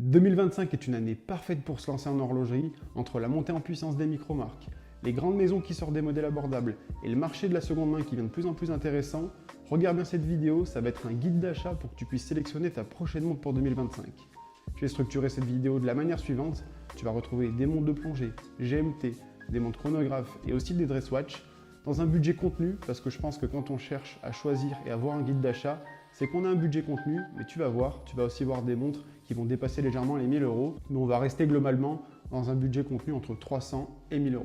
2025 est une année parfaite pour se lancer en horlogerie entre la montée en puissance des micro-marques, les grandes maisons qui sortent des modèles abordables et le marché de la seconde main qui devient de plus en plus intéressant. Regarde bien cette vidéo, ça va être un guide d'achat pour que tu puisses sélectionner ta prochaine montre pour 2025. Je vais structurer cette vidéo de la manière suivante. Tu vas retrouver des montres de plongée, GMT, des montres chronographes et aussi des dress watch dans un budget contenu, parce que je pense que quand on cherche à choisir et à voir un guide d'achat, c'est qu'on a un budget contenu, mais tu vas aussi voir des montres qui vont dépasser légèrement les 1000 €, mais on va rester globalement dans un budget contenu entre 300 et 1000 €.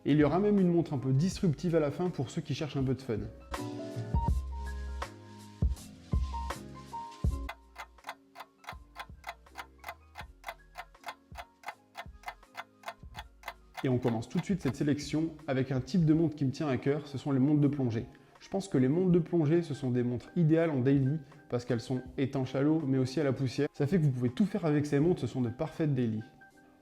Et il y aura même une montre un peu disruptive à la fin pour ceux qui cherchent un peu de fun. Et on commence tout de suite cette sélection avec un type de montre qui me tient à cœur, ce sont les montres de plongée. Je pense que les montres de plongée, ce sont des montres idéales en daily parce qu'elles sont étanches à l'eau mais aussi à la poussière. Ça fait que vous pouvez tout faire avec ces montres, ce sont de parfaites daily.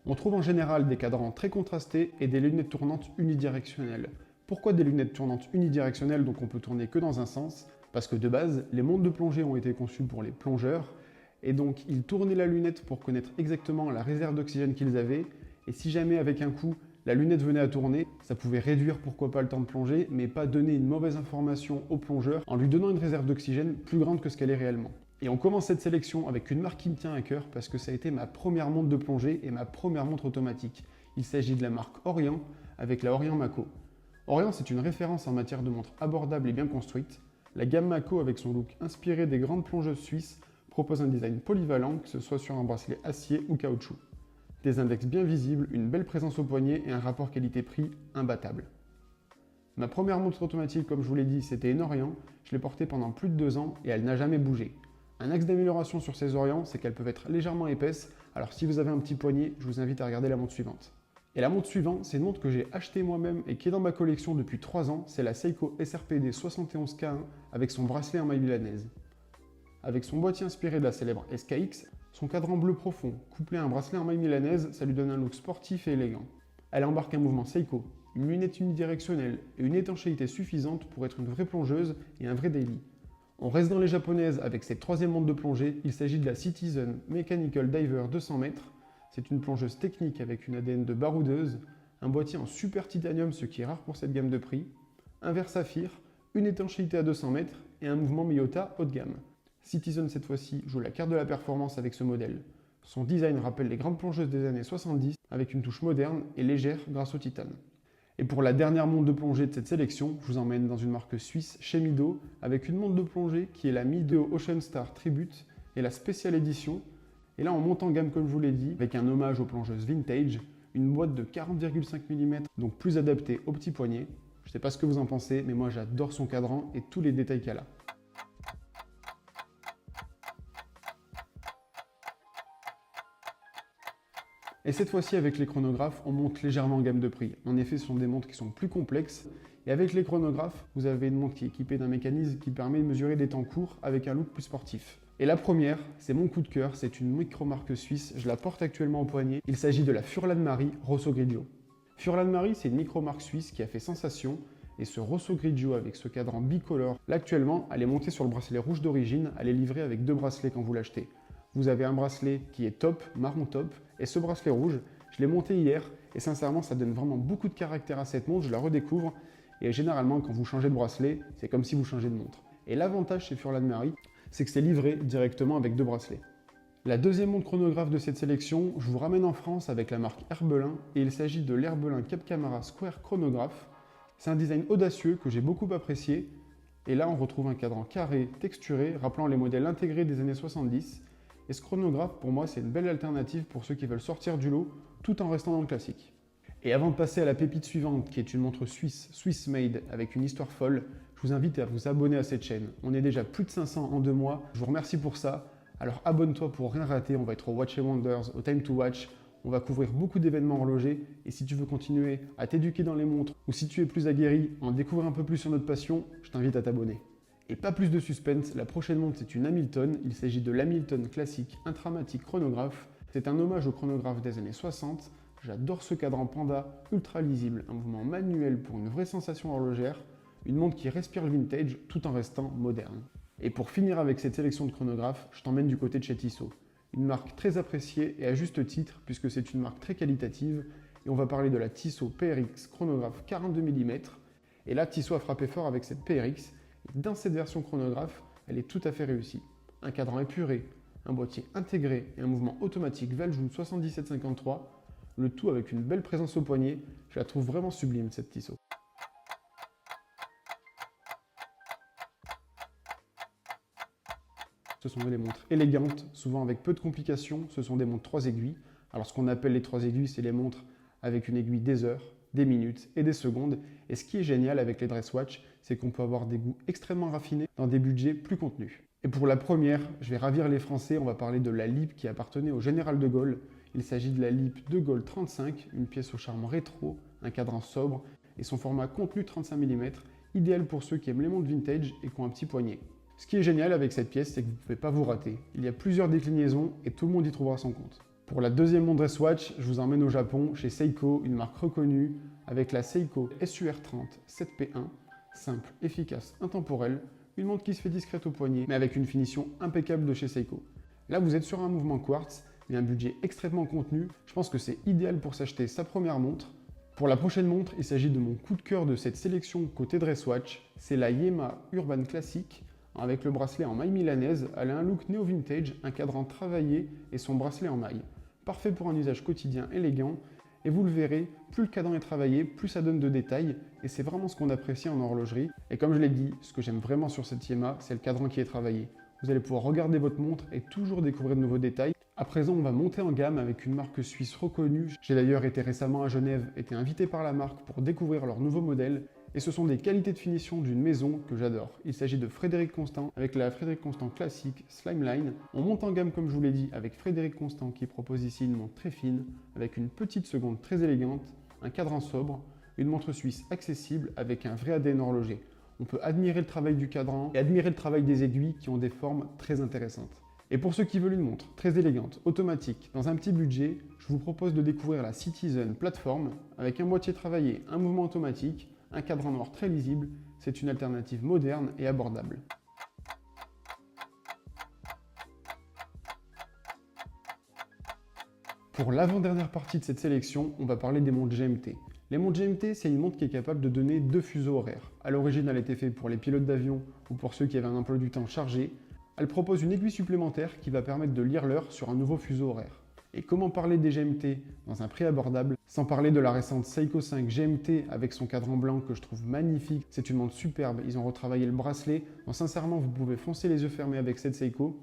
On trouve en général des cadrans très contrastés et des lunettes tournantes unidirectionnelles. Pourquoi des lunettes tournantes unidirectionnelles, donc on peut tourner que dans un sens? Parce que de base, les montres de plongée ont été conçues pour les plongeurs et donc ils tournaient la lunette pour connaître exactement la réserve d'oxygène qu'ils avaient. Et si jamais avec un coup, la lunette venait à tourner, ça pouvait réduire pourquoi pas le temps de plonger, mais pas donner une mauvaise information au plongeur en lui donnant une réserve d'oxygène plus grande que ce qu'elle est réellement. Et on commence cette sélection avec une marque qui me tient à cœur parce que ça a été ma première montre de plongée et ma première montre automatique. Il s'agit de la marque Orient avec la Orient Mako. Orient, c'est une référence en matière de montres abordables et bien construites. La gamme Mako, avec son look inspiré des grandes plongeuses suisses, propose un design polyvalent, que ce soit sur un bracelet acier ou caoutchouc. Des index bien visibles, une belle présence au poignet et un rapport qualité-prix imbattable. Ma première montre automatique, comme je vous l'ai dit, c'était une Orient. Je l'ai portée pendant plus de 2 ans et elle n'a jamais bougé. Un axe d'amélioration sur ces Orients, c'est qu'elles peuvent être légèrement épaisses, alors si vous avez un petit poignet, je vous invite à regarder la montre suivante. Et la montre suivante, c'est une montre que j'ai achetée moi-même et qui est dans ma collection depuis 3 ans, c'est la Seiko SRPD 71K1 avec son bracelet en maille milanaise. Avec son boîtier inspiré de la célèbre SKX, son cadran bleu profond, couplé à un bracelet en maille milanaise, ça lui donne un look sportif et élégant. Elle embarque un mouvement Seiko, une lunette unidirectionnelle et une étanchéité suffisante pour être une vraie plongeuse et un vrai daily. On reste dans les japonaises avec cette troisième montre de plongée, il s'agit de la Citizen Mechanical Diver 200 mètres. C'est une plongeuse technique avec une ADN de baroudeuse, un boîtier en super titanium, ce qui est rare pour cette gamme de prix, un verre saphir, une étanchéité à 200 mètres et un mouvement Miyota haut de gamme. Citizen cette fois-ci joue la carte de la performance avec ce modèle. Son design rappelle les grandes plongeuses des années 70 avec une touche moderne et légère grâce au titane. Et pour la dernière montre de plongée de cette sélection, je vous emmène dans une marque suisse chez Mido avec une montre de plongée qui est la Mido Ocean Star Tribute et la Special Edition. Et là on monte en gamme comme je vous l'ai dit avec un hommage aux plongeuses vintage, une boîte de 40,5 mm donc plus adaptée aux petits poignets. Je ne sais pas ce que vous en pensez mais moi j'adore son cadran et tous les détails qu'elle a. Et cette fois-ci, avec les chronographes, on monte légèrement en gamme de prix. En effet, ce sont des montres qui sont plus complexes. Et avec les chronographes, vous avez une montre qui est équipée d'un mécanisme qui permet de mesurer des temps courts avec un look plus sportif. Et la première, c'est mon coup de cœur, c'est une micro-marque suisse, je la porte actuellement au poignet. Il s'agit de la Furlan Mary Rosso Grigio. Furlan Mary, c'est une micro-marque suisse qui a fait sensation. Et ce Rosso Grigio avec ce cadran bicolore, là actuellement, elle est montée sur le bracelet rouge d'origine, elle est livrée avec 2 bracelets quand vous l'achetez. Vous avez un bracelet qui est top, marron top, et ce bracelet rouge, je l'ai monté hier, et sincèrement, ça donne vraiment beaucoup de caractère à cette montre, je la redécouvre, et généralement, quand vous changez de bracelet, c'est comme si vous changez de montre. Et l'avantage chez Furlan Mary, c'est que c'est livré directement avec 2 bracelets. La deuxième montre chronographe de cette sélection, je vous ramène en France avec la marque Herbelin, et il s'agit de l'Herbelin Cap Camara Square Chronograph. C'est un design audacieux que j'ai beaucoup apprécié, et là on retrouve un cadran carré, texturé, rappelant les modèles intégrés des années 70, et ce chronographe, pour moi, c'est une belle alternative pour ceux qui veulent sortir du lot, tout en restant dans le classique. Et avant de passer à la pépite suivante, qui est une montre suisse, Swiss Made, avec une histoire folle, je vous invite à vous abonner à cette chaîne. On est déjà plus de 500 en 2 mois, je vous remercie pour ça. Alors abonne-toi pour rien rater, on va être au Watch & Wonders, au Time to Watch, on va couvrir beaucoup d'événements horlogers, et si tu veux continuer à t'éduquer dans les montres, ou si tu es plus aguerri, en découvrir un peu plus sur notre passion, je t'invite à t'abonner. Et pas plus de suspense, la prochaine montre c'est une Hamilton, il s'agit de l'Hamilton classique Intramatic chronographe. C'est un hommage au chronographe des années 60, j'adore ce cadran panda ultra lisible, un mouvement manuel pour une vraie sensation horlogère, une montre qui respire le vintage tout en restant moderne. Et pour finir avec cette sélection de chronographes, je t'emmène du côté de chez Tissot. une marque très appréciée et à juste titre puisque c'est une marque très qualitative. Et on va parler de la Tissot PRX chronographe 42 mm. Et là, Tissot a frappé fort avec cette PRX. Dans cette version chronographe, elle est tout à fait réussie. Un cadran épuré, un boîtier intégré et un mouvement automatique Valjoux 7753. Le tout avec une belle présence au poignet. Je la trouve vraiment sublime cette Tissot. Ce sont des montres élégantes, souvent avec peu de complications. Ce sont des montres 3 aiguilles. Alors ce qu'on appelle les 3 aiguilles, c'est les montres avec une aiguille des heures, des minutes et des secondes. Et ce qui est génial avec les dress watch, c'est qu'on peut avoir des goûts extrêmement raffinés dans des budgets plus contenus. Et pour la première, je vais ravir les Français, on va parler de la LEAP qui appartenait au général de Gaulle. Il s'agit de la LEAP de Gaulle 35, une pièce au charme rétro, un cadran sobre et son format contenu 35 mm, idéal pour ceux qui aiment les montres vintage et qui ont un petit poignet. Ce qui est génial avec cette pièce, c'est que vous ne pouvez pas vous rater. Il y a plusieurs déclinaisons et tout le monde y trouvera son compte. Pour la deuxième montre dress watch, je vous emmène au Japon chez Seiko, une marque reconnue, avec la Seiko SUR30 7P1, simple, efficace, intemporelle, une montre qui se fait discrète au poignet, mais avec une finition impeccable de chez Seiko. Là, vous êtes sur un mouvement quartz, mais un budget extrêmement contenu. Je pense que c'est idéal pour s'acheter sa première montre. Pour la prochaine montre, il s'agit de mon coup de cœur de cette sélection côté dress watch. C'est la Yema Urban Classic. Avec le bracelet en maille milanaise, elle a un look néo-vintage, un cadran travaillé et son bracelet en maille. Parfait pour un usage quotidien élégant. Et vous le verrez, plus le cadran est travaillé, plus ça donne de détails. Et c'est vraiment ce qu'on apprécie en horlogerie. Et comme je l'ai dit, ce que j'aime vraiment sur cette Yema, c'est le cadran qui est travaillé. Vous allez pouvoir regarder votre montre et toujours découvrir de nouveaux détails. À présent, on va monter en gamme avec une marque suisse reconnue. J'ai d'ailleurs été récemment à Genève, été invité par la marque pour découvrir leur nouveau modèle. Et ce sont des qualités de finition d'une maison que j'adore. Il s'agit de Frédéric Constant avec la Frédéric Constant classique Slimeline. On monte en gamme comme je vous l'ai dit avec Frédéric Constant qui propose ici une montre très fine avec une petite seconde très élégante, un cadran sobre, une montre suisse accessible avec un vrai ADN horloger. On peut admirer le travail du cadran et admirer le travail des aiguilles qui ont des formes très intéressantes. Et pour ceux qui veulent une montre très élégante, automatique, dans un petit budget, je vous propose de découvrir la Citizen Platform avec un boîtier travaillé, un mouvement automatique, un cadran noir très lisible. C'est une alternative moderne et abordable. Pour l'avant-dernière partie de cette sélection, on va parler des montres GMT. Les montres GMT, c'est une montre qui est capable de donner 2 fuseaux horaires. À l'origine, elle était faite pour les pilotes d'avion ou pour ceux qui avaient un emploi du temps chargé. Elle propose une aiguille supplémentaire qui va permettre de lire l'heure sur un nouveau fuseau horaire. Et comment parler des GMT dans un prix abordable, sans parler de la récente Seiko 5 GMT avec son cadran blanc que je trouve magnifique. C'est une montre superbe, ils ont retravaillé le bracelet. Donc sincèrement, vous pouvez foncer les yeux fermés avec cette Seiko.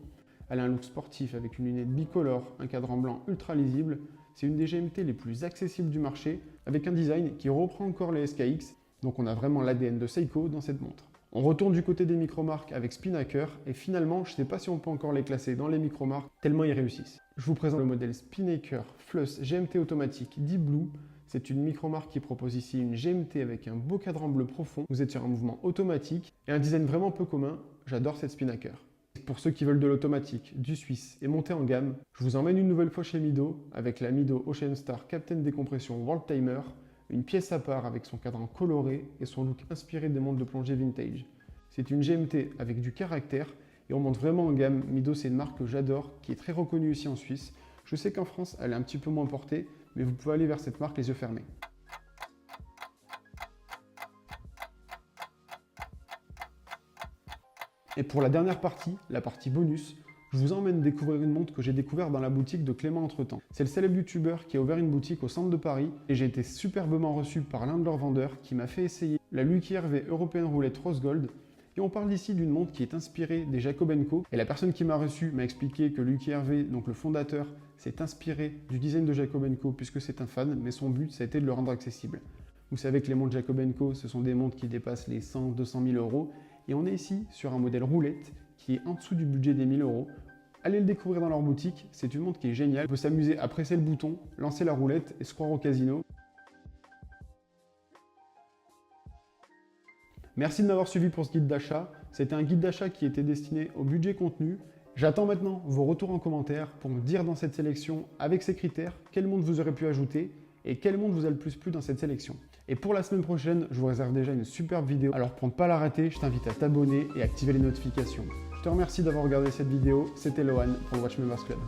Elle a un look sportif avec une lunette bicolore, un cadran blanc ultra lisible. C'est une des GMT les plus accessibles du marché, avec un design qui reprend encore les SKX. Donc on a vraiment l'ADN de Seiko dans cette montre. On retourne du côté des micro-marques avec Spinnaker et finalement, je ne sais pas si on peut encore les classer dans les micro-marques tellement ils réussissent. Je vous présente le modèle Spinnaker Fluss GMT automatique Deep Blue. C'est une micro-marque qui propose ici une GMT avec un beau cadran bleu profond. Vous êtes sur un mouvement automatique et un design vraiment peu commun. J'adore cette Spinnaker. Pour ceux qui veulent de l'automatique, du suisse et monter en gamme, je vous emmène une nouvelle fois chez Mido avec la Mido Ocean Star Captain Décompression World Timer. Une pièce à part avec son cadran coloré et son look inspiré des montres de plongée vintage. C'est une GMT avec du caractère et on monte vraiment en gamme. Mido, c'est une marque que j'adore, qui est très reconnue ici en Suisse. Je sais qu'en France, elle est un petit peu moins portée, mais vous pouvez aller vers cette marque les yeux fermés. Et pour la dernière partie, la partie bonus, je vous emmène découvrir une montre que j'ai découverte dans la boutique de Clément Entretemps. C'est le célèbre youtubeur qui a ouvert une boutique au centre de Paris et j'ai été superbement reçu par l'un de leurs vendeurs qui m'a fait essayer la Lucky Hervé European Roulette Rose Gold. Et on parle ici d'une montre qui est inspirée des Jacob & Co. Et la personne qui m'a reçu m'a expliqué que Lucky Hervé, donc le fondateur, s'est inspiré du design de Jacob & Co. puisque c'est un fan, mais son but, ça a été de le rendre accessible. Vous savez que les montres Jacob & Co, ce sont des montres qui dépassent les 100-200 000 euros. Et on est ici sur un modèle roulette qui est en dessous du budget des 1000 euros. Allez le découvrir dans leur boutique, c'est une montre qui est géniale. On peut s'amuser à presser le bouton, lancer la roulette et se croire au casino. Merci de m'avoir suivi pour ce guide d'achat. C'était un guide d'achat qui était destiné au budget contenu. J'attends maintenant vos retours en commentaire pour me dire dans cette sélection, avec ces critères, quelle montre vous aurez pu ajouter et quelle montre vous a le plus plu dans cette sélection. Et pour la semaine prochaine, je vous réserve déjà une superbe vidéo. Alors pour ne pas la rater, je t'invite à t'abonner et activer les notifications. Je te remercie d'avoir regardé cette vidéo. C'était Lohan pour le Watch Members Club.